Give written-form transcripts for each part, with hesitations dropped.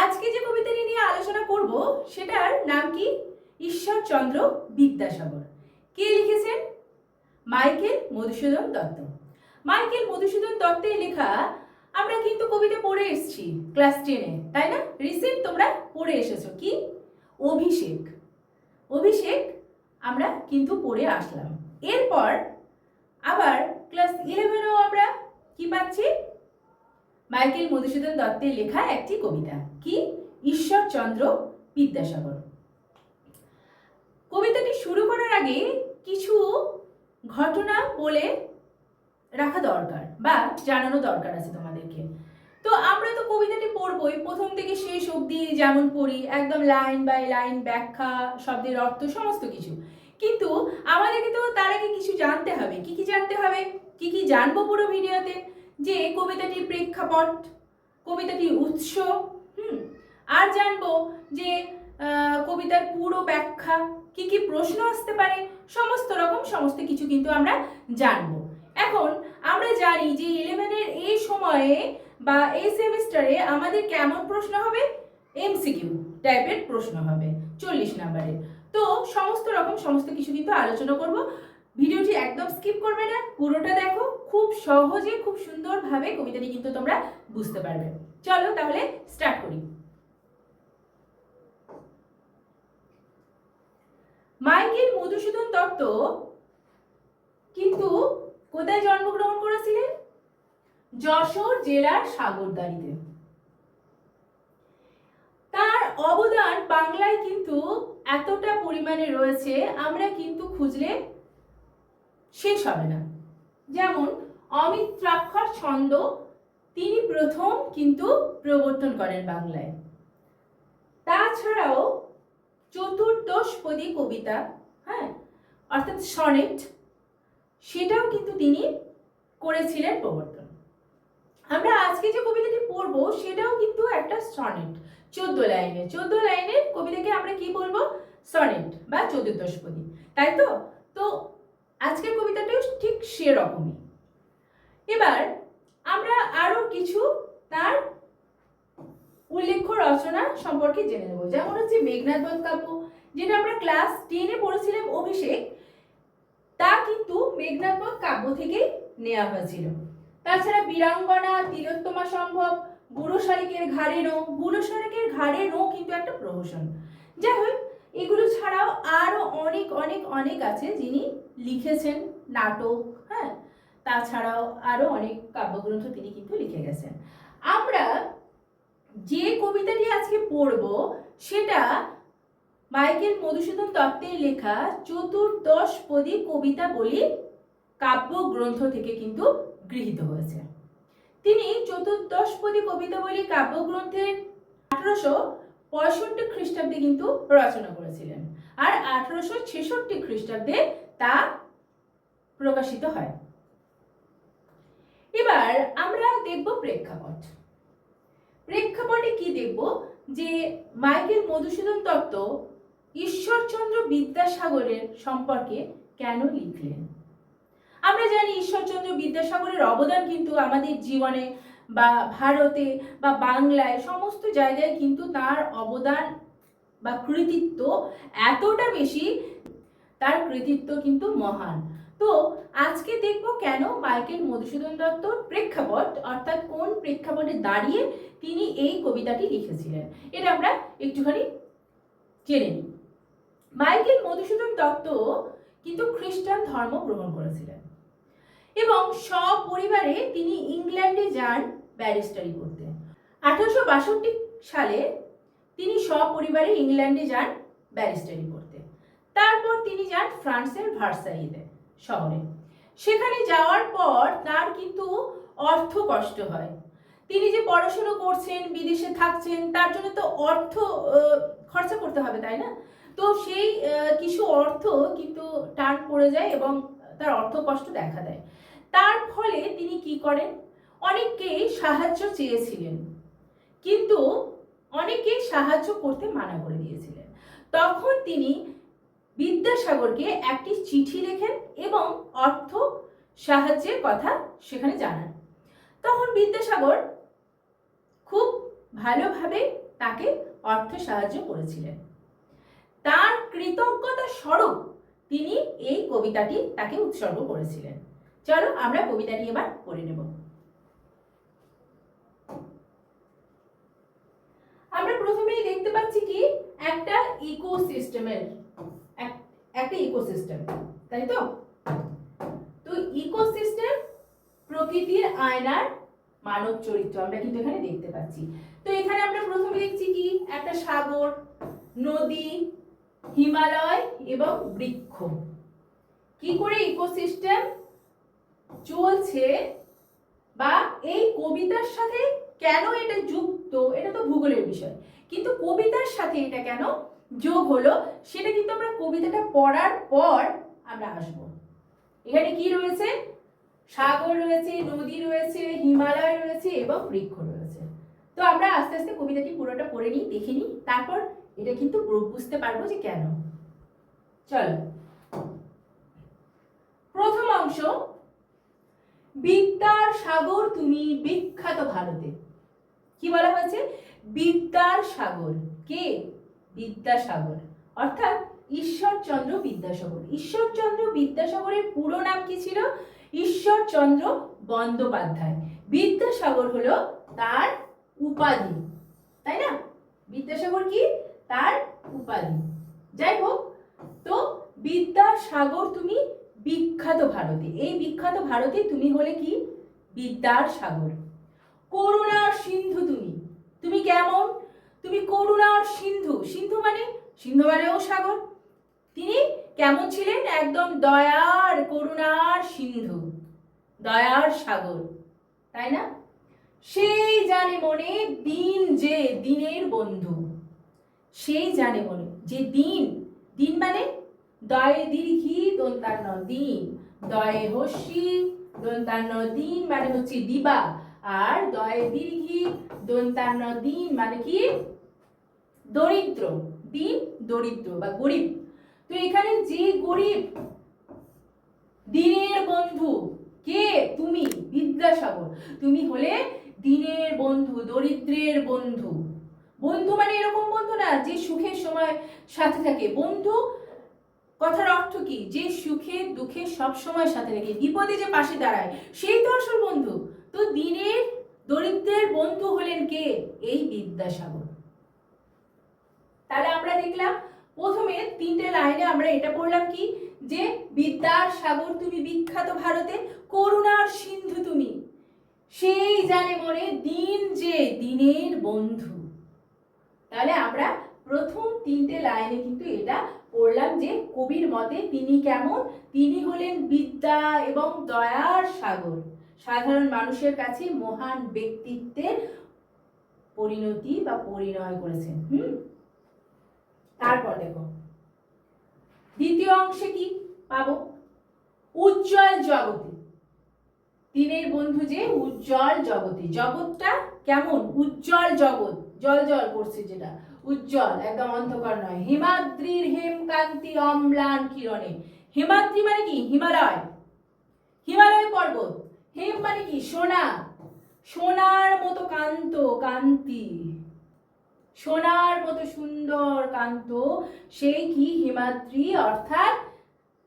আজকে যে কবিতাটি নিয়ে আলোচনা করব সেটার নাম কি? ঈশ্বরচন্দ্র বিদ্যাসাগর। কে লিখেছেন? মাইকেল মধুসূদন দত্ত। মাইকেল মধুসূদন দত্তের লেখা আমরা কিন্তু কবিতা পড়ে এসেছি ক্লাস 10-এ, তাই না? রিসেন্ট তোমরা পড়ে এসেছো কি? অভিষেক। অভিষেক আমরা কিন্তু পড়ে আসলাম। এরপর আবার ক্লাস 11-এও আমরা কি পাচ্ছি? মাইকেল মধুসূদন দত্তের লেখা একটি কবিতা, কি? ঈশ্বরচন্দ্র বিদ্যাসাগর। কবিতাটি শুরু করার আগে কিছু ঘটনা বলে রাখা দরকার বা জানানো দরকার আছে তোমাদেরকে। তো আমরা তো কবিতাটি পড়বই, প্রথম থেকে শেষ অবধি যেমন পড়ি, একদম লাইন বাই লাইন ব্যাখ্যা, শব্দের অর্থ, সমস্ত কিছু। কিন্তু আমাদেরকে তো তার আগে কিছু জানতে হবে। কি কি জানতে হবে? কি কি জানবো পুরো ভিডিওতে? যে কবিতাটির প্রেক্ষাপট, কবিতাটির উৎস, আর জানবো যে কবিতার পুরো ব্যাখ্যা, কি কি প্রশ্ন আসতে পারে, সমস্ত কিছু কিন্তু আমরা জানবো। এখন আমরা জানি যে 11-এর এই সময়ে বা এই সেমিস্টারে আমাদের কেমন প্রশ্ন হবে? এমসিকিউ টাইপের প্রশ্ন হবে 40 নম্বরের। তো সমস্ত কিছু কিন্তু আলোচনা করব। ভিডিওটি একদম স্কিপ করবে না, পুরোটা দেখো। খুব সহজে, খুব সুন্দরভাবে কবিতাটি কিন্তু তোমরা বুঝতে পারবে। চলো তাহলে স্টার্ট করি। মাইকেল মধুসূদন দত্ত কিন্তু কোথায় জন্মগ্রহণ করেছিলেন? যশোর জেলার সাগরদাড়িতে। তার অবদান বাংলায় কিন্তু এতটা পরিমাণে রয়েছে, আমরা কিন্তু খুঁজলে শেষ হবে না। যেমন অমিত্রাক্ষর ছন্দ তিনি প্রথম কিন্তু প্রবর্তন করেন বাংলায়। তাছাড়াও চতুর্দশপদী কবিতা, অর্থাৎ সনেট, সেটাও কিন্তু তিনি করেছিলেন প্রবর্তন। আমরা আজকে যে কবিতাটি পড়বো সেটাও কিন্তু একটা সনেট, 14 লাইনের কবিতাকে আমরা কি বলবো? সনেট বা চতুর্দশপদী, তাই তো? তো আজকের কবিতাটাও ঠিক সেরকমই। এবার আমরা আরো কিছু তার উল্লেখ্য রচনা সম্পর্কে জেনে নেব। যেমন হচ্ছে মেঘনাদ বধ কাব্য, যেটা আমরা ক্লাস 10-এ পড়েছিলাম অভিষেক, তা কিন্তু মেঘনাদ বধ কাব্য থেকেই নেওয়া হয়েছিল। তাছাড়া বীরাঙ্গনা, তিলোত্তমা সম্ভব, বুড়ো শালিকের ঘাড়ে নো। বুড়ো শালিকের ঘাড়ে নো কিন্তু একটা প্রহসন। যাই হোক, এগুলো ছাড়াও আরো অনেক অনেক অনেক আছে যিনি লিখেছেন, নাটক, তাছাড়াও আরো অনেক কাব্যগ্রন্থ তিনি কিন্তু লিখে গেছেন। আমরা যে কবিতাটি আজকে পড়ব সেটা মাইকেল মধুসূদন দত্তের লেখা চতুর্দশপদী কবিতাবলী কাব্যগ্রন্থ থেকে কিন্তু গৃহীত হয়েছে। তিনি চতুর্দশপদী কবিতাবলী কাব্যগ্রন্থের 1865 খ্রিস্টাব্দে কিন্তু রচনা করেছিলেন, আর 1866 খ্রিস্টাব্দে তা প্রকাশিত হয়। এবার আমরা দেখব প্রেক্ষাপট। প্রেক্ষাপটে কি দেখব? যে মাইকেল মধুসূদন দত্ত ঈশ্বরচন্দ্র বিদ্যাসাগরের সম্পর্কে কেন লিখলেন। আমরা জানি ঈশ্বরচন্দ্র বিদ্যাসাগরের অবদান কিন্তু আমাদের জীবনে বা ভারতে বা বাংলায় সমস্ত জায়গায় কিন্তু তার অবদান বা কৃতিত্ব এতটা বেশি, তার কৃতিত্ব কিন্তু মহান। তো আজকে দেখব কেন মাইকেল মধুসূদন দত্তর প্রেক্ষাপট, অর্থাৎ কোন প্রেক্ষাপটে দাঁড়িয়ে তিনি এই কবিতাটি লিখেছিলেন, এটা আমরা একটুখানি জেনে নিই। মাইকেল মধুসূদন দত্ত কিন্তু খ্রিস্টান ধর্ম গ্রহণ করেছিলেন এবং সপরিবারে তিনি ইংল্যান্ডে যান ব্যারিস্টারি করতে। 1862 সালে তিনি সপরিবারে ইংল্যান্ডে যান ব্যারিস্টারি করতে। তারপর তিনি যান ফ্রান্সের ভার্সাইয়ে শহরে। সেখানে যাওয়ার পর তার কিন্তু অর্থ কষ্ট হয়। তিনি যে পড়াশোনা করছেন, বিদেশে থাকছেন, তার জন্য তো অর্থ খরচা করতে হবে, তাই না? তো সেই কিছু অর্থ কিন্তু টান পড়ে যায় এবং তার অর্থ কষ্ট দেখা দেয়। তার ফলে তিনি কি করেন? অনেককেই সাহায্য চেয়েছিলেন, কিন্তু অনেকে সাহায্য করতে মানা করে দিয়েছিলেন। তখন তিনি বিদ্যাসাগরকে একটি চিঠি লেখেন এবং অর্থ সাহায্যের কথা সেখানে জানান। তখন বিদ্যাসাগর খুব ভালোভাবে তাকে অর্থ সাহায্য করেছিলেন। তার কৃতজ্ঞতা স্বরূপ তিনি এই কবিতাটি তাকে উৎসর্গ করেছিলেন। চলো আমরা কবিতাটি এবার পড়ে নেব। আমরা প্রথমেই দেখতে পাচ্ছি কি একটা ইকোসিস্টেমের একটা ইকোসিস্টেম, তাই তো? তো ইকোসিস্টেম প্রকৃতির আয়নার মানব চরিত্র আমরা কিন্তু এখানে দেখতে পাচ্ছি। তো এখানে আমরা প্রথমে দেখছি কি একটা সাগর, নদী, হিমালয় এবং বৃক্ষ। কি করে ইকোসিস্টেম চলছে বা এই কবিতার সাথে কেন এটা যুক্ত, এটা তো ভূগোলের বিষয়, কিন্তু কবিতার সাথে এটা কেন যোগ হলো সেটা কিন্তু আমরা কবিতাটা পড়ার পর আমরা আসবো। এখানে কি রয়েছে? সাগর রয়েছে, নদী রয়েছে, হিমালয় রয়েছে এবং বৃক্ষ রয়েছে। তো আমরা আস্তে আস্তে কবিতাটি পুরোটা পড়ে নিই, দেখে নিই, তারপর এটা কিন্তু বুঝতে পারবো যে কেন। চলো, প্রথম অংশ, বিদ্যার সাগর তুমি বিখ্যাত ভারতে। কি বলা হয়েছে? বিদ্যার সাগর। কে? বিদ্যাসাগর, অর্থাৎ ঈশ্বরচন্দ্র বিদ্যাসাগর। ঈশ্বরচন্দ্র বিদ্যাসাগরের পুরো নাম কি ছিল? ঈশ্বরচন্দ্র বন্দ্যোপাধ্যায়। বিদ্যাসাগর হলো তার উপাধি, তাই না? বিদ্যাসাগর কি? তার উপাধি। যাই হোক, তো বিদ্যাসাগর তুমি বিখ্যাত ভারতে, এই বিখ্যাত ভারতে তুমি হলে কি? বিদ্যার সাগর। করুণার সিন্ধু তুমি, তুমি কেমন? তুমি করুণার সিন্ধু। সিন্ধু মানেও সাগর। তিনি কেমন ছিলেন? একদম দয়ার, করুণার সিন্ধু, দয়ার সাগর, তাই না? সেই জানে মনে দিন যে দিনের বন্ধু। সেই জানে মনে যে দিন, দিন মানে দয়ে দীর্ঘি দন্তান্ন দিন, দয়ে হস্যি দন্তান্ন দিন মানে হচ্ছে দিবা, আর দয়ে দীর্ঘি দন্তান্ন দিন মানে কি? দরিদ্র। দিন দরিদ্র বা গরিব। তো এখানে যে গরিব, দিনের বন্ধু কে? তুমি, বিদ্যাসাগর। তুমি হলে দিনের বন্ধু, দরিদ্রের বন্ধু। বন্ধু মানে এরকম বন্ধু না যে সুখের সময় সাথে থাকে। বন্ধু কথার অর্থ কি? যে সুখে দুঃখে সব সময় সাথে থাকে, বিপদে যে পাশে দাঁড়ায়, সেই তো আসল বন্ধু। তো দিনের দরিদ্রের বন্ধু হলেন কে? এই বিদ্যাসাগর। তাহলে আমরা দেখলাম প্রথমে 3টে লাইনে আমরা এটা পড়লাম কি, যে বিদ্যার সাগর তুমি বিখ্যাত ভারতে, করুণার সিন্ধু তুমি, সেই জানে মনে দিন যে দিনের বন্ধু। তাহলে আমরা প্রথম 3টে লাইনে কিন্তু এটা পড়লাম যে কবির মতে তিনি কেমন? তিনি হলেন বিদ্যা এবং দয়ার সাগর, সাধারণ মানুষের কাছে মহান ব্যক্তিত্বের পরিণতি বা পরিণয় করেছেন। তারপর দেখো দ্বিতীয় অংশে কি পাবো? উজ্জ্বল জগতে, দিনের বন্ধু যে উজ্জ্বল জগতে, জগৎটা কেমন? উজ্জ্বল জগৎ, জল জল করছে যেটা উজ্জ্বল, একদম অন্ধকার নয়। হিমাদ্রির হেমকান্তি অম্লান কিরণে। হিমাদ্রি মানে কি? হিমালয়, হিমালয় পর্বত। হেম মানে কি? সোনা, সোনার মতো কান্ত, কান্তি, সোনার মতো সুন্দর কান্ত, সেই কি? হিমাদ্রি, অর্থাৎ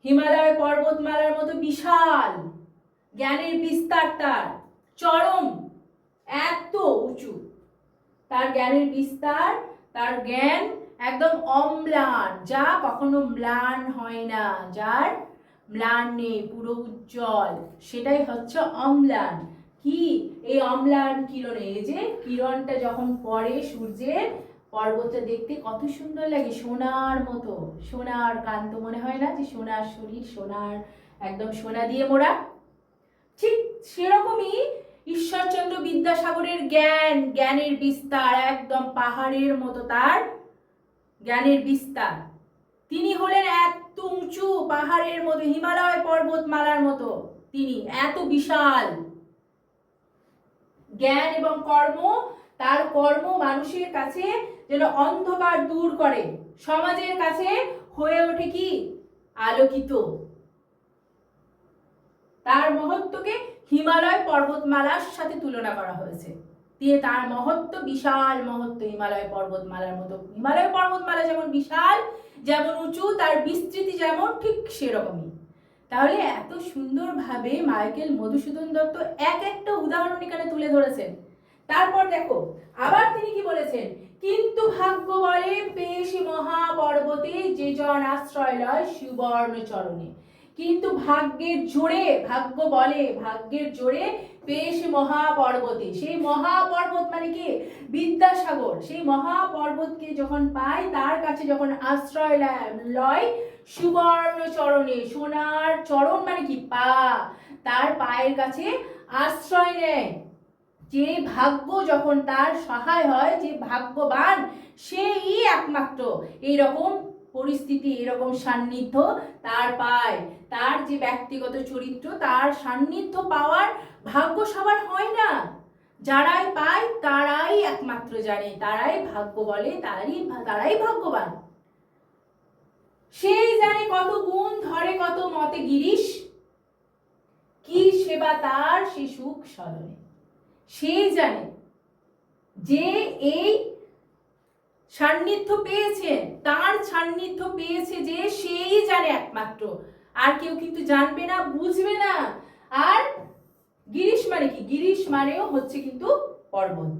হিমালয় পর্বতমালার মতো বিশাল, জ্ঞানের বিস্তার তার চরম, এত উঁচু তার জ্ঞানের বিস্তার, তার জ্ঞান একদম অম্লান, যা কখনো ম্লান হয় না, যার ম্লান নেই, পুরো উজ্জ্বল, সেটাই হচ্ছে অম্লান। কি? এই অম্লান কিরণে, এই যে কিরণটা যখন পড়ে সূর্যের, পর্বতটা দেখতে কত সুন্দর লাগে, সোনার মতো, সোনার কান্ত, মনে হয় না যে সোনার শরীর, সোনার একদম সোনা দিয়ে মোড়া? ঠিক সেরকমই ঈশ্বরচন্দ্র বিদ্যাসাগরের জ্ঞান, জ্ঞানের বিস্তার একদম পাহাড়ের মতো তার জ্ঞানের বিস্তার। তিনি হলেন এত উঁচু, পাহাড়ের মতো, হিমালয় পর্বতমালার মতো, তিনি এত বিশাল। জ্ঞান এবং কর্ম, তার কর্ম মানুষের কাছে যেন অন্ধকার দূর করে, সমাজের কাছে হয়ে ওঠে কি? আলোকিত। তার মহত্বকে হিমালয় পর্বতমালার সাথে তুলনা করা হয়েছে। দিয়ে তার মহত্ব, বিশাল মহত্ব, হিমালয় পর্বতমালার মতো। হিমালয় পর্বতমালা যেমন বিশাল, যেমন উঁচু, তার বিস্তৃতি যেমন ঠিক সেরকমই। তাহলে এত সুন্দরভাবে মাইকেল মধুসূদন দত্ত এক একটা উদাহরণ এখানে তুলে ধরেছেন। তারপর দেখো আবার তিনি কি বলেছেন, কিন্তু ভাগ্য বলে পেশ মহাপর্বতে যে জন আশ্রয় লয় সুবর্ণ চরণে। কিন্তু ভাগ্যের জোরে, ভাগ্য বলে ভাগ্যের জোরে পেশ মহাপর্বতে, সেই মহাপর্বত মানে কি বিদ্যাসাগর, সেই মহাপর্বতকে যখন পায়, তার কাছে যখন আশ্রয় লয় সুবর্ণ চরণে, সোনার চরণ মানে কি পা, তার পায়ের কাছে আশ্রয় নেয়। যে ভাগ্য যখন তার সহায় হয়, যে ভাগ্যবান সেই একমাত্র এইরকম পরিস্থিতি, এরকম সান্নিধ্য তার পায়। তার যে ব্যক্তিগত চরিত্র, তার সান্নিধ্য পাওয়ার ভাগ্য সবার হয় না। যারাই পায় তারাই একমাত্র জানে, তারাই ভাগ্য বলে, তারাই ভাগ্যবান। সেই জানে কত গুণ ধরে কত মতে গিরিশ, কি সেবা তার সে সুখ সদনে। সেই জানে যে এই সান্নিধ্য পেয়েছে, তার সান্নিধ্য পেয়েছে যে, সেই জানে একমাত্র, আর কেউ কিন্তু জানবে না, বুঝবে না। আর গিরিশ মানে কি, গিরিশ মানেও হচ্ছে কিন্তু পর্বত,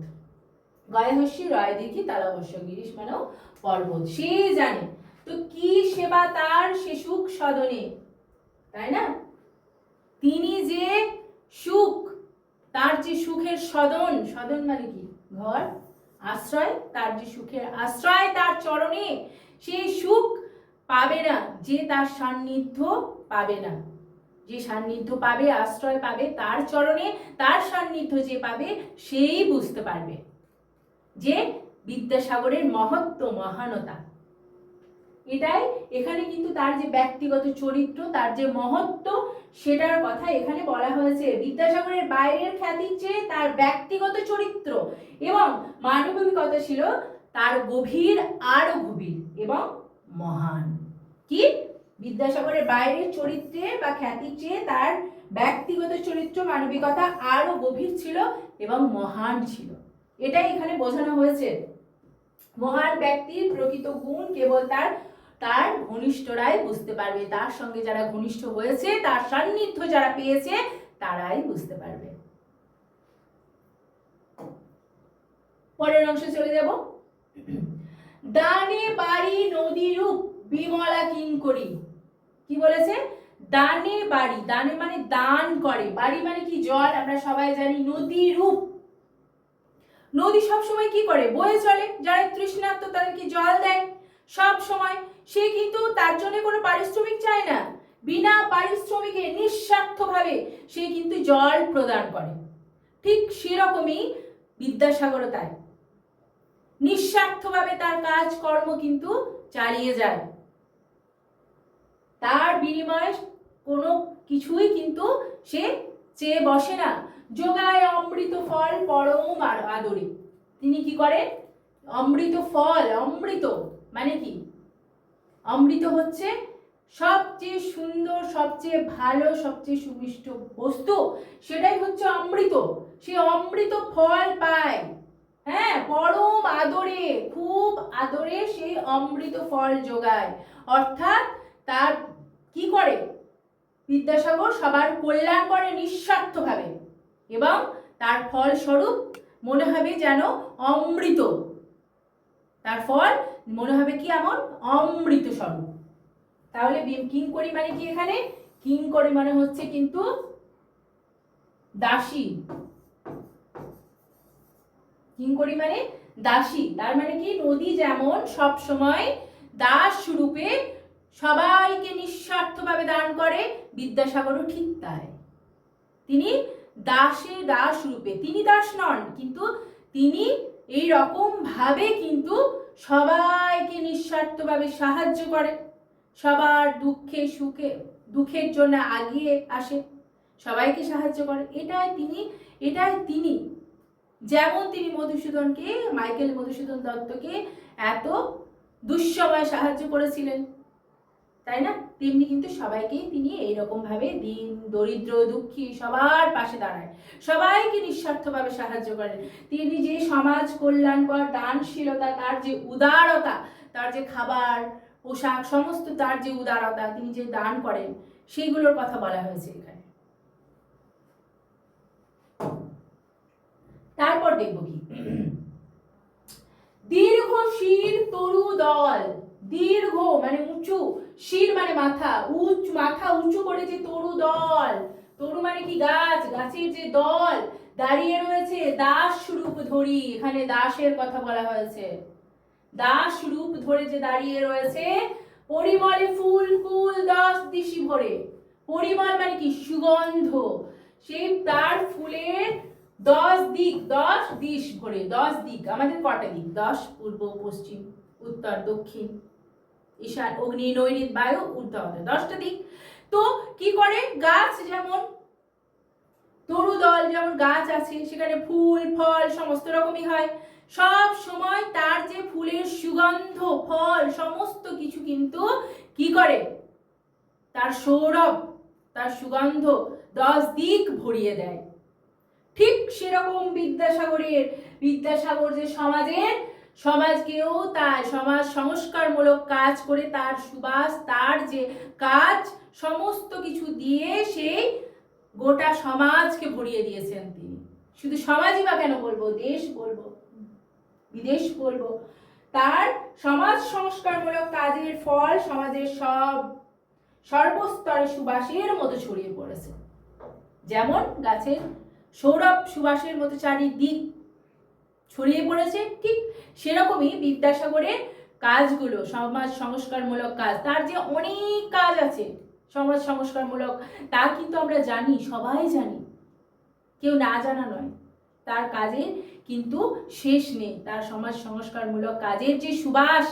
গয়ে হস্যি রয় দীর্ঘি তালবস্য, গিরিশ মানেও পর্বত। সে জানে, তো কি সেবা তার সে সুখ সদনে, তাই না? তিনি যে সুখ, তার যে সুখের সদন, সদন মানে কি ঘর, আশ্রয়, তার যে সুখের আশ্রয় তার চরণে, সেই সুখ পাবে না যে তার সান্নিধ্য পাবে না। যে সান্নিধ্য পাবে, আশ্রয় পাবে তার চরণে, তার সান্নিধ্য যে পাবে সেই বুঝতে পারবে যে বিদ্যাসাগরের মহত্ব, মহানতা। এটাই এখানে কিন্তু তার যে ব্যক্তিগত চরিত্র, তার যে মহত্ব, সেটার কথা এখানে বলা হয়েছে। বিদ্যাসাগরের বাইরের খ্যাতির চেয়ে তার ব্যক্তিগত চরিত্র এবং মানবিকতা ছিল তার গভীর, আরো গভীর এবং মহান। কি, বিদ্যাসাগরের বাইরের চরিত্রে বা খ্যাতির চেয়ে তার ব্যক্তিগত চরিত্র, মানবিকতা আরো গভীর ছিল এবং মহান ছিল। এটাই এখানে বোঝানো হয়েছে। মহান ব্যক্তির প্রকৃত গুণ কেবল তার ঘনিষ্ঠরাই বুঝতে পারবে, তার সঙ্গে যারা ঘনিষ্ঠ হয়েছে, তার সান্নিধ্য যারা পেয়েছে, তারাই বুঝতে পারবে। পরের অংশে চলে যাব। দানে বাড়ি নদী রূপ বিমলা কিঙ্করী। কি বলেছে? দানে বাড়ি, দানে মানে দান করে, বাড়ি মানে কি জল, আমরা সবাই জানি। নদী রূপ, নদী সব সময় কি করে, বয়ে চলে, যারা তৃষ্ণার্ত তাদেরকে জল দেয় সব সময়। সে কিন্তু তার জন্য কোনো পারিশ্রমিক চায় না, বিনা পারিশ্রমিকে নিঃস্বার্থভাবে সে কিন্তু জল প্রদান করে। ঠিক সেরকমই বিদ্যাসাগর, তাই নিঃস্বার্থভাবে তার কাজকর্ম কিন্তু চালিয়ে যায়। তার বিনিময়ে কোনো কিছুই কিন্তু সে চেয়ে বসে না। যোগায় অমৃত ফল পরম আদরে। তিনি কি করেন? অমৃত ফল, অমৃত মানে কি, অমৃত হচ্ছে সবচেয়ে সুন্দর, সবচেয়ে ভালো, সবচেয়ে সুমিষ্ট বস্তু, সেটাই হচ্ছে অমৃত। সে অমৃত ফল পায়, হ্যাঁ, পরম আদরে, খুব আদরে সেই অমৃত ফল যোগায়। অর্থাৎ তার কি করে, বিদ্যাসাগর সবার কল্যাণ করে নিঃস্বার্থভাবে, এবং তার ফলস্বরূপ মনে হবে যেন অমৃত, তার ফল মনে হবে কি এমন অমৃত স্বরূপ। তাহলে কিঙ্করী মানে কি, এখানে কিঙ্করী মানে হচ্ছে কিন্তু দাসী। কিঙ্করী মানে দাসী, তার মানে কি নদী যেমন সব সময় দাস রূপে সবাইকে নিঃস্বার্থভাবে দান করে, বিদ্যাসাগরও ঠিক তাই। তিনি দাসের দাস রূপে, তিনি দাস নন, কিন্তু তিনি এই রকম ভাবে কিন্তু সবাইকে নিঃস্বার্থভাবে সাহায্য করে, সবার দুঃখে সুখে, দুঃখের জন্য আগিয়ে আসে, সবাইকে সাহায্য করে। এটাই তিনি যেমন তিনি মধুসূদনকে, মাইকেল মধুসূদন দত্তকে এত দুঃসময়ে সাহায্য করেছিলেন, তাই না? তেমনি কিন্তু সবাইকেই তিনি এইরকম ভাবে দিন দরিদ্র দুঃখী সবার পাশে দাঁড়ায়, সবাইকে নিঃস্বার্থভাবে সাহায্য করেন। তিনি যে সমাজ কল্যাণকর দানশীলতা, তার যে উদারতা, তার যে খাবার পোশাক সমস্ত তার যে উদারতা, তিনি যে দান করেন সেইগুলোর কথা বলা হয়েছে এখানে। তারপর দেখব কি, দীর্ঘ শির তরু দল, দীর্ঘ মানে উঁচু, শির মানে মাথা, মাথা উঁচু করে যে তরু দল, তরু মানে কি গাছ, গাছের যে দল দাঁড়িয়ে রয়েছে, দাস রূপ ধরি, এখানে দাসের কথা বলা হয়েছে, দাস রূপ ধরে যে দাঁড়িয়ে রয়েছে, পরিমলে ফুল কুল 10 দিশি ভরে, পরিমল মানে কি সুগন্ধ, সেই তার ফুলের 10 দিক 10 দিশ ভরে, 10 দিক, আমাদের কটা দিক? 10, পূর্ব পশ্চিম উত্তর দক্ষিণ ঈশান অগ্নি নৈঋত বায়ু ঊর্ধ্ব, 10টা দিক। তো কি করে, গাছ যেমন তরুদল, যেমন গাছ আছে সেখানে ফুল ফল সমস্ত রকমই হয়, সব সময় তার যে ফুলের সুগন্ধ ফল সমস্ত কিছু কিন্তু কি করে, তার সৌরভ তার সুগন্ধ 10 দিক ভরিয়ে দেয়। ঠিক সেরকম বিদ্যাসাগর যে সমাজকেও তার সমাজ সংস্কারমূলক কাজ করে, তার সুবাস তার যে কাজ সমস্ত কিছু দিয়ে সেই গোটা সমাজকে ভরিয়ে দিয়েছেন তিনি। শুধু সমাজই বা কেন বলবো, দেশ বলবো, বিদেশ বলবো, তার সমাজ সংস্কারমূলক কাজের ফল সমাজের সর্বস্তরে সুবাসের মতো ছড়িয়ে পড়েছে। যেমন গাছের সৌরভ সুবাসের মতো চারিদিক ছড়িয়ে পড়েছে, ঠিক সেরকমই বিদ্যাসাগরের কাজগুলো, সমাজ সংস্কারমূলক কাজ, তার যে অনেক কাজ আছে সমাজ সংস্কারমূলক, তা কিন্তু আমরা জানি, সবাই জানি, কেউ না জানা নয়, তার কাজে কিন্তু শেষ নেই। তার সমাজ সংস্কারমূলক কাজের যে সুবাস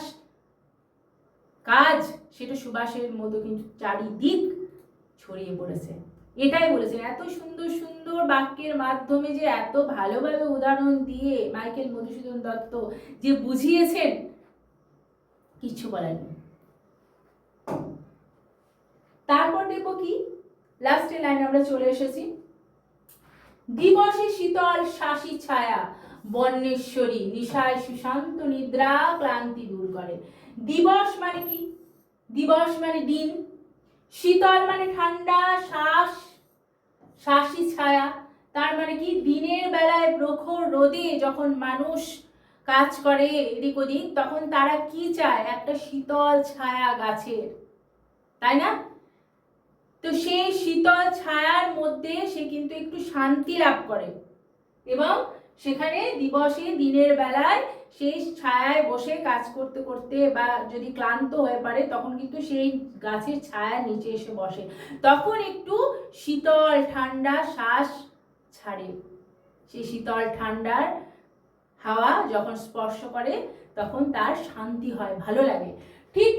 কাজ, সেটা সুবাসের মতো কিন্তু চারিদিক ছড়িয়ে পড়েছে। এটাই বলেছেন, এত সুন্দর সুন্দর বাক্যের মাধ্যমে যে এত ভালোভাবে উদাহরণ দিয়ে মাইকেল মধুসূদন দত্ত যে বুঝিয়েছেন, কিচ্ছু বলার নেই। তারপর দেখো কি, লাস্টের লাইনে আমরা চলে এসেছি, দিবসে শীতল শাসী ছায়া বন্যেশ্বরী নিশায় সুশান্ত নিদ্রা ক্লান্তি দূর করে। দিবস মানে কি, দিবস মানে দিন, শীতল মানে ঠান্ডা, শাসী ছায়া তার মানে কি, দিনের বেলায় প্রখর রোদে যখন মানুষ কাজ করে এদিক ওদিক, তখন তারা কি চায়, একটা শীতল ছায়া গাছের, তাই না? তো সেই শীতল ছায়ার মধ্যে সে কিন্তু একটু শান্তি লাভ করে, এবং সেখানে দিবসে দিনের বেলায় সেই ছায়ায় বসে কাজ করতে করতে বা যদি ক্লান্ত হয়ে পড়ে, তখন কিন্তু সেই গাছের ছায়ার নিচে এসে বসে, তখন একটু শীতল ঠান্ডা শ্বাস ছাড়ে, সেই শীতল ঠান্ডার হাওয়া যখন স্পর্শ করে তখন তার শান্তি হয়, ভালো লাগে। ঠিক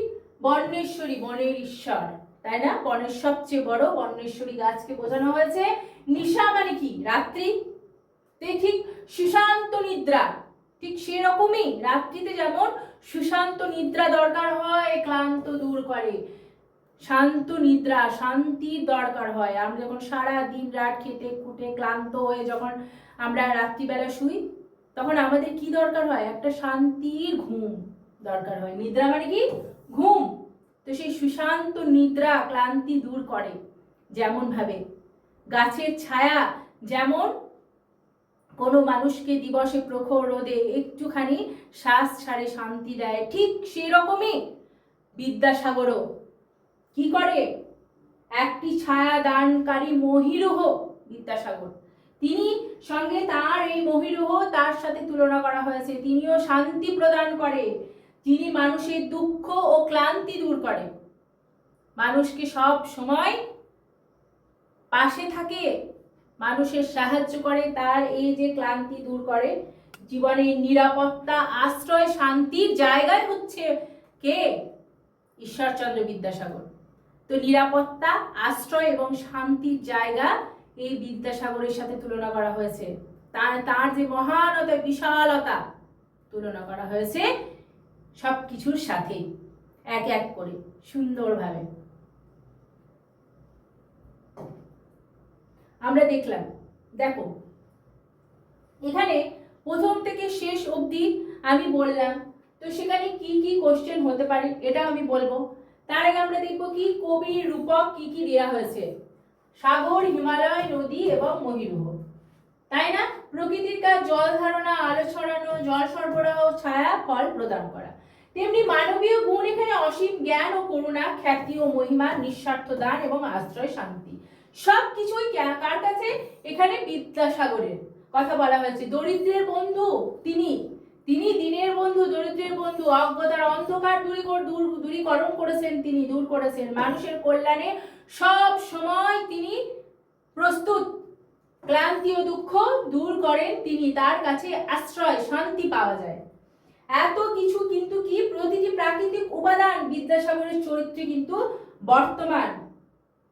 বন্যেশ্বরী, বনের ঈশ্বর, তাই না? বনের সবচেয়ে বড় বন্যেশ্বরী গাছকে বোঝানো হয়েছে। নিশা মানে কি, রাত্রি, ঠিক সুশান্ত নিদ্রা, ঠিক সেরকমই রাত্রিতে যেমন সুশান্ত নিদ্রা দরকার হয়, ক্লান্ত দূর করে, শান্ত নিদ্রা শান্তির দরকার হয়। আমরা যখন সারা দিন রাত খেটে খুঁটে ক্লান্ত হয়ে যখন আমরা রাত্রিবেলা শুই, তখন আমাদের কি দরকার হয়, একটা শান্তির ঘুম দরকার হয়। নিদ্রা মানে কি, ঘুম। তো সেই সুশান্ত নিদ্রা ক্লান্তি দূর করে, যেমন ভাবে গাছের ছায়া যেমন কোনো মানুষকে দিবসে প্রখর রোদে একটুখানি শ্বাস ছাড়ে শান্তি দেয়, ঠিক সেরকমই বিদ্যাসাগরও কি করে, একটি ছায়া দানকারী মহিরুহ বিদ্যাসাগর, তিনি সঙ্গে তার এই মহিরুহ তার সাথে তুলনা করা হয়েছে, তিনিও শান্তি প্রদান করে, যিনি মানুষের দুঃখ ও ক্লান্তি দূর করে, মানুষকে সব সময় পাশে থাকে, মানুষের সাহায্য করে, তার এই যে ক্লান্তি দূর করে, জীবনের নিরাপত্তা আশ্রয় শান্তির জায়গায় হচ্ছে কে, ঈশ্বরচন্দ্র বিদ্যাসাগর। তো নিরাপত্তা আশ্রয় এবং শান্তির জায়গা এই বিদ্যাসাগরের সাথে তুলনা করা হয়েছে, তার যে মহানতা বিশালতা তুলনা করা হয়েছে সব কিছুর সাথে। এক এক করে সুন্দরভাবে আমরা দেখলাম। দেখো এখানে প্রথম থেকে শেষ অবধি আমি বললাম, তো সেখানে কি কি কোশ্চেন হতে পারে এটা আমি বলবো। তার আগে আমরা দেখবো কি কবির রূপক কি কি দেওয়া হয়েছে, সাগর, হিমালয়, নদী এবং মহিরুহ, তাই না? প্রকৃতির কাজ জল ধারণা, আলো ছড়ানো, জল সরবরাহ, ছায়া, ফল প্রদান করা। তেমনি মানবীয় গুণ এখানে অসীম জ্ঞান ও করুণা, খ্যাতি ও মহিমা, নিঃস্বার্থ দান এবং আশ্রয় শান্তি। সবকিছুই কার কাছে? এখানে বিদ্যাসাগরের কথা বলা হয়েছে। দরিদ্রের বন্ধু তিনি, তিনি দিনের বন্ধু, দরিদ্রের বন্ধু, অজ্ঞতার অন্ধকার দূরীকরণ করেছেন, তিনি দূর করেছেন। মানুষের কল্যাণে সব সময় তিনি প্রস্তুত, ক্লান্তি ও দুঃখ দূর করেন তিনি, তার কাছে আশ্রয় শান্তি পাওয়া যায়। এত কিছু কিন্তু কি প্রতিটি প্রাকৃতিক উপাদান বিদ্যাসাগরের চরিত্রে কিন্তু বর্তমান,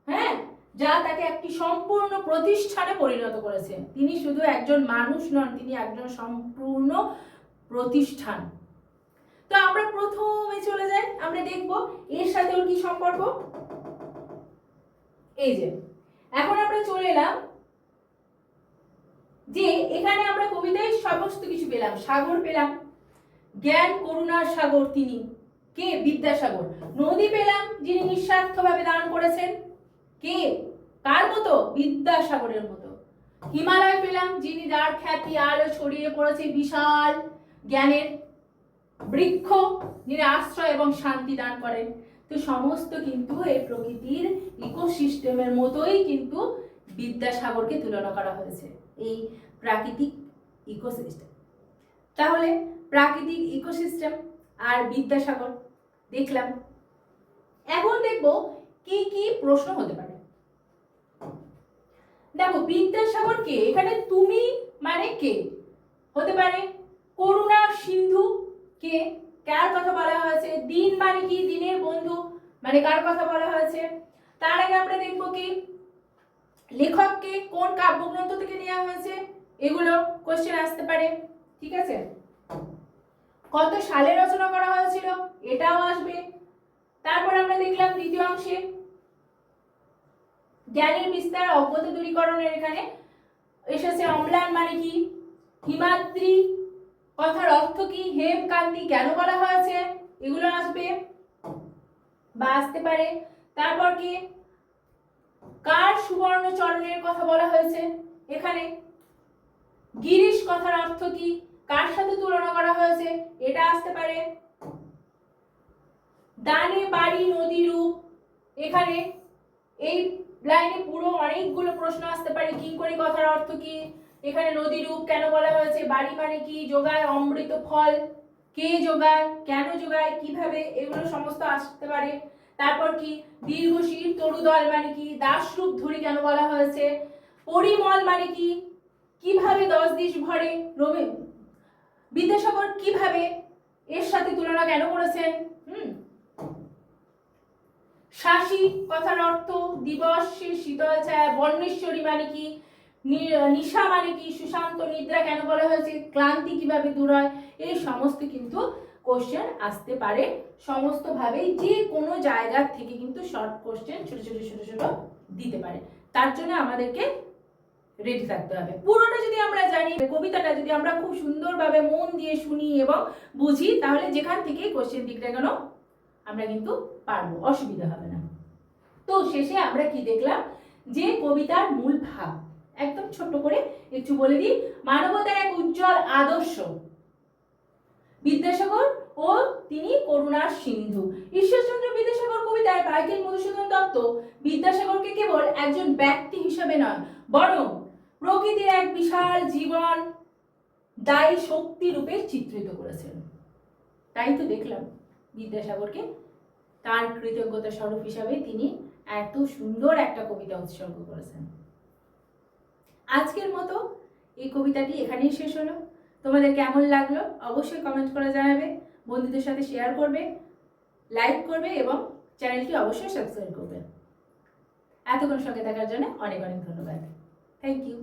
হ্যাঁ, যা তাকে একটি সম্পূর্ণ প্রতিষ্ঠানে পরিণত করেছে। তিনি শুধু একজন মানুষ নন, তিনি একজন সম্পূর্ণ প্রতিষ্ঠান। তো আমরা প্রথমে চলে যাই, আমরা দেখব এর সাথে ওর কি সম্পর্ক। এই যে এখন আমরা চলে এলাম যে এখানে আমরা কবিতায় সমস্ত কিছু পেলাম, সাগর পেলাম, জ্ঞান করুণার সাগর তিনি কে? বিদ্যাসাগর। নদী পেলাম যিনি নিঃস্বার্থভাবে দান করেছেন, কে? কার মতো? বিদ্যাসাগরের মতো। হিমালয় পেলাম যিনি, যার খ্যাতি আলো ছড়িয়ে পড়েছে, বিশাল জ্ঞানের বৃক্ষ, যিনি আশ্রয় এবং শান্তি দান করেন। তো সমস্ত কিন্তু এই প্রকৃতির ইকোসিস্টেমের মতোই কিন্তু বিদ্যাসাগরকে তুলনা করা হয়েছে, এই প্রাকৃতিক ইকোসিস্টেম। তাহলে প্রাকৃতিক ইকোসিস্টেম আর বিদ্যাসাগর দেখলাম। এখন দেখব কি কি প্রশ্ন হতে পারে। দেখো বিদ্যাসাগর কে? এখানে তুমি মানে কে হতে পারে? করুণার সিন্ধু কে? কার কথা বলা হয়েছে? দিন মানে কি? দিনের বন্ধু মানে কার কথা বলা হয়েছে? তার আগে আমরা দেখব কি লেখককে, কোন কাব্যগ্রন্থ থেকে নেওয়া হয়েছে, এগুলো কোশ্চেন আসতে পারে, ঠিক আছে? কত সালে রচনা করা হয়েছিল এটাও আসবে। তারপর আমরা দেখলাম দ্বিতীয় অংশে জ্ঞানের বিস্তার, অজ্ঞতা দূরীকরণের এখানে এসেছে। অম্লান মানে কি? হিমাদ্রি কথার অর্থ কি? হেমকান্তি কেন বলা হয়েছে, এগুলো আসবে বা আসতে পারে। তারপর কি কার সুবর্ণ চরণের কথা বলা হয়েছে এখানে? গিরিশ কথার অর্থ কি? কার সাথে তুলনা করা হয়েছে, এটা আসতে পারে। ডানে বাড়ি নদী রূপ, এখানে এই লাইনে পুরো অনেকগুলো প্রশ্ন আসতে পারে। কিঙ্করী কথার অর্থ কি? এখানে নদী রূপ কেন বলা হয়েছে? বাড়ি মানে কি? যোগায় অমৃত ফল, কে যোগায়, কেন যোগায়, কিভাবে, এগুলো সমস্ত আসতে পারে। তারপর কি দীর্ঘশির তরুদল মানে কি? দাসরূপ ধরি কেন বলা হয়েছে? পরিমল মানে কি? কিভাবে 10 দিশ ভরে, রবি বিদ্যাসাগর কিভাবে এর সাথে তুলনা কেন করেছেন? শাসী কথার অর্থ দিবসে শীতল ছায়া, বর্ণেশ্বরী মানে কি? নিশা মানে কি? সুশান্ত নিদ্রা কেন বলা হয়েছে? ক্লান্তি কিভাবে দূর হয়? এই সমস্ত কিন্তু কোশ্চেন আসতে পারে সমস্ত ভাবেই, যে কোনো জায়গা থেকে কিন্তু শর্ট কোশ্চেন ছোট ছোট ছোট ছোট দিতে পারে। তার জন্য আমাদেরকে রেডি থাকতে হবে। পুরোটা যদি আমরা জানি, কবিতাটা যদি আমরা খুব সুন্দরভাবে মন দিয়ে শুনি এবং বুঝি, তাহলে যেখান থেকে কোশ্চেন দিক না কেন আমরা কিন্তু পারবো, অসুবিধা হবে না। তো শেষে আমরা কি দেখলাম, যে কবিতার মূল ভাব একদম ছোট্ট করে একটু বলে দিই। মানবতার এক উজ্জ্বল আদর্শ বিদ্যাসাগর ও তিনি করুণার সিন্ধু। ঈশ্বরচন্দ্র বিদ্যাসাগর কবিতায় মাইকেল মধুসূদন দত্ত বিদ্যাসাগরকে কেবল একজন ব্যক্তি হিসেবে নয়, বরং প্রকৃতির এক বিশাল জীবন দায়ী শক্তি রূপে চিত্রিত করেছেন। তাই তো দেখলাম বিদ্যাসাগরকে তার কৃতজ্ঞতা স্বরূপ হিসাবে তিনি এত সুন্দর একটা কবিতা উৎসর্গ করেছেন। আজকের মতো এই কবিতাটি এখানেই শেষ হলো। তোমাদের কেমন লাগলো অবশ্যই কমেন্ট করে জানাবে, বন্ধুদের সাথে শেয়ার করবে, লাইক করবে এবং চ্যানেলটি অবশ্যই সাবস্ক্রাইব করবে। এতক্ষণ সঙ্গে থাকার জন্য অনেক অনেক ধন্যবাদ। Thank you.